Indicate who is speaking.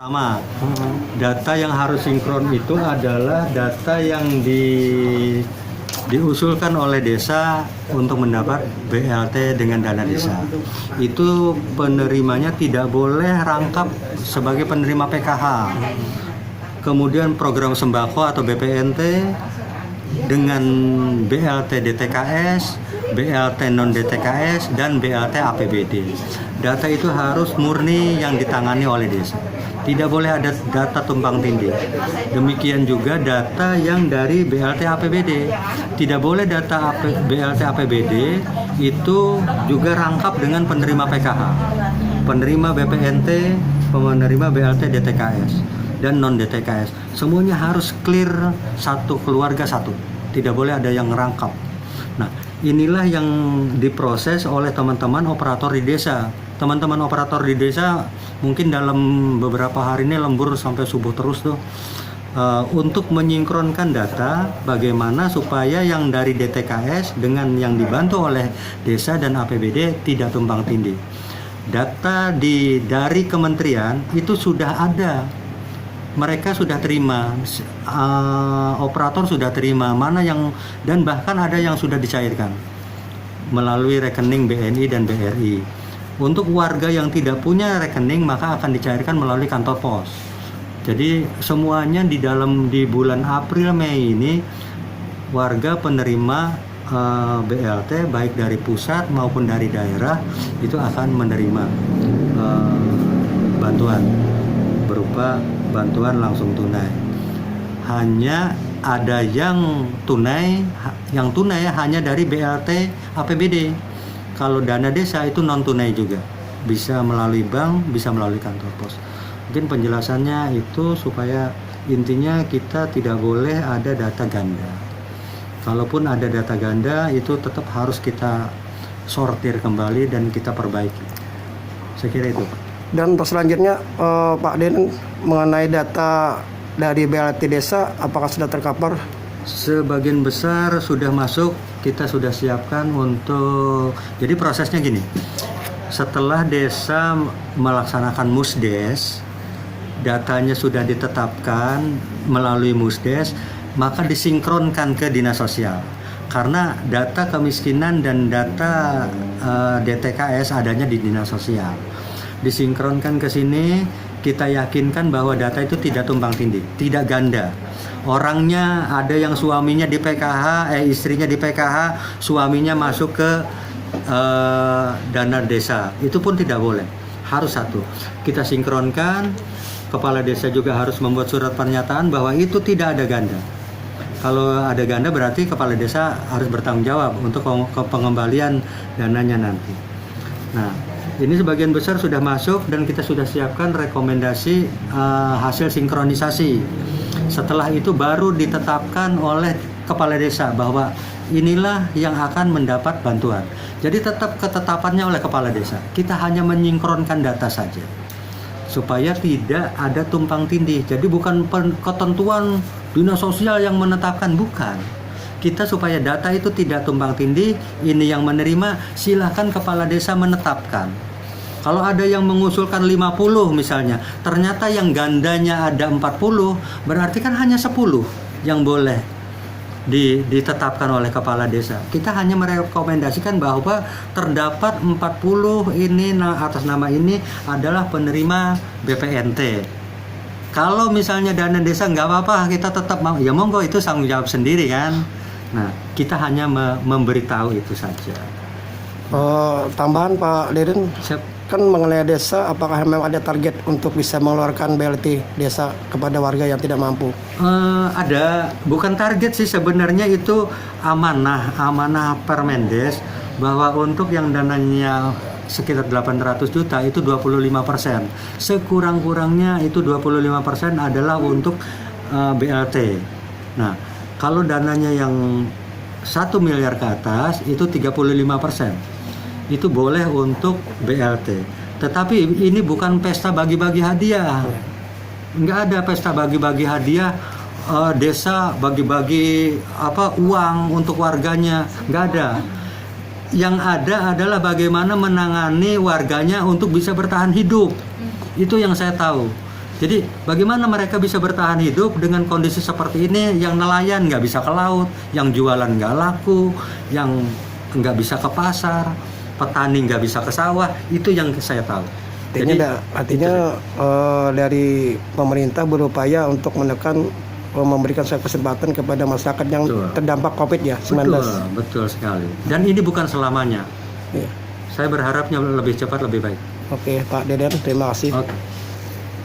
Speaker 1: Pertama, data yang harus sinkron itu adalah data yang diusulkan oleh desa untuk mendapat BLT dengan dana desa. Itu penerimanya tidak boleh rangkap sebagai penerima PKH. Kemudian program sembako atau BPNT dengan BLT DTKS, BLT non DTKS, dan BLT APBD. Data itu harus murni yang ditangani oleh desa. Tidak boleh ada data tumpang tindih. Demikian juga data yang dari BLT APBD. Tidak boleh data BLT APBD itu juga rangkap dengan penerima PKH, penerima BPNT, penerima BLT DTKS, dan non DTKS. Semuanya harus clear, satu keluarga satu. Tidak boleh ada yang rangkap. Nah, inilah yang diproses oleh teman-teman operator di desa. Teman-teman operator di desa mungkin dalam beberapa hari ini lembur sampai subuh terus tuh untuk menyinkronkan data bagaimana supaya yang dari DTKS dengan yang dibantu oleh desa dan APBD tidak tumpang tindih. Data dari kementerian itu sudah ada, mereka sudah terima, operator sudah terima mana yang, dan bahkan ada yang sudah dicairkan melalui rekening BNI dan BRI. Untuk warga yang tidak punya rekening maka akan dicairkan melalui kantor pos. Jadi semuanya di bulan April Mei ini warga penerima BLT baik dari pusat maupun dari daerah itu akan menerima bantuan berupa bantuan langsung tunai. Hanya ada yang tunai hanya dari BLT APBD. Kalau dana desa itu non tunai juga, bisa melalui bank, bisa melalui kantor pos. Mungkin penjelasannya itu supaya intinya kita tidak boleh ada data ganda. Kalaupun ada data ganda itu tetap harus kita sortir kembali dan kita perbaiki. Saya kira itu, Pak.
Speaker 2: Dan untuk selanjutnya Pak Den, mengenai data dari BLT desa apakah sudah tercover?
Speaker 1: Sebagian besar sudah masuk, kita sudah siapkan untuk, jadi prosesnya gini, setelah desa melaksanakan musdes, datanya sudah ditetapkan melalui musdes, maka disinkronkan ke dinas sosial. Karena data kemiskinan dan data DTKS adanya di dinas sosial. Disinkronkan ke sini, kita yakinkan bahwa data itu tidak tumpang tindih, tidak ganda. Orangnya ada yang suaminya di PKH, istrinya di PKH, suaminya masuk ke dana desa. Itu pun tidak boleh. Harus satu. Kita sinkronkan, kepala desa juga harus membuat surat pernyataan bahwa itu tidak ada ganda. Kalau ada ganda berarti kepala desa harus bertanggung jawab untuk pengembalian dananya nanti. Nah, ini sebagian besar sudah masuk dan kita sudah siapkan rekomendasi hasil sinkronisasi. Setelah itu baru ditetapkan oleh kepala desa bahwa inilah yang akan mendapat bantuan. Jadi tetap ketetapannya oleh kepala desa. Kita hanya menyinkronkan data saja supaya tidak ada tumpang tindih. Jadi bukan ketentuan dinas sosial yang menetapkan, bukan. Kita supaya data itu tidak tumpang tindih, ini yang menerima, silahkan kepala desa menetapkan. Kalau ada yang mengusulkan 50 misalnya, ternyata yang gandanya ada 40, berarti kan hanya 10 yang boleh ditetapkan oleh kepala desa. Kita hanya merekomendasikan bahwa terdapat 40 ini atas nama ini adalah penerima BPNT. Kalau misalnya dana desa nggak apa-apa, kita tetap mau, ya monggo, itu tanggung jawab sendiri kan. Nah, kita hanya memberitahu itu saja.
Speaker 2: Tambahan Pak Deden, kan mengenai desa, apakah memang ada target untuk bisa mengeluarkan BLT desa kepada warga yang tidak mampu?
Speaker 1: Ada, bukan target sih sebenarnya, itu amanah Permendes bahwa untuk yang dananya sekitar 800 juta itu 25%. Sekurang-kurangnya itu 25% adalah untuk BLT. Nah, kalau dananya yang 1 miliar ke atas itu 35%. Itu boleh untuk BLT. Tetapi ini bukan pesta bagi-bagi hadiah. Nggak ada pesta bagi-bagi hadiah, desa bagi-bagi uang untuk warganya. Nggak ada. Yang ada adalah bagaimana menangani warganya untuk bisa bertahan hidup. Itu yang saya tahu. Jadi bagaimana mereka bisa bertahan hidup dengan kondisi seperti ini, yang nelayan nggak bisa ke laut, yang jualan nggak laku, yang nggak bisa ke pasar, petani nggak bisa ke sawah, itu yang saya tahu.
Speaker 2: Artinya dari pemerintah berupaya untuk menekan, memberikan suatu kesempatan kepada masyarakat yang terdampak COVID-19.
Speaker 1: Betul sekali. Dan ini bukan selamanya.
Speaker 2: Iya.
Speaker 1: Saya berharapnya lebih cepat lebih baik.
Speaker 2: Oke, Pak Deden, terima kasih.
Speaker 1: Oke.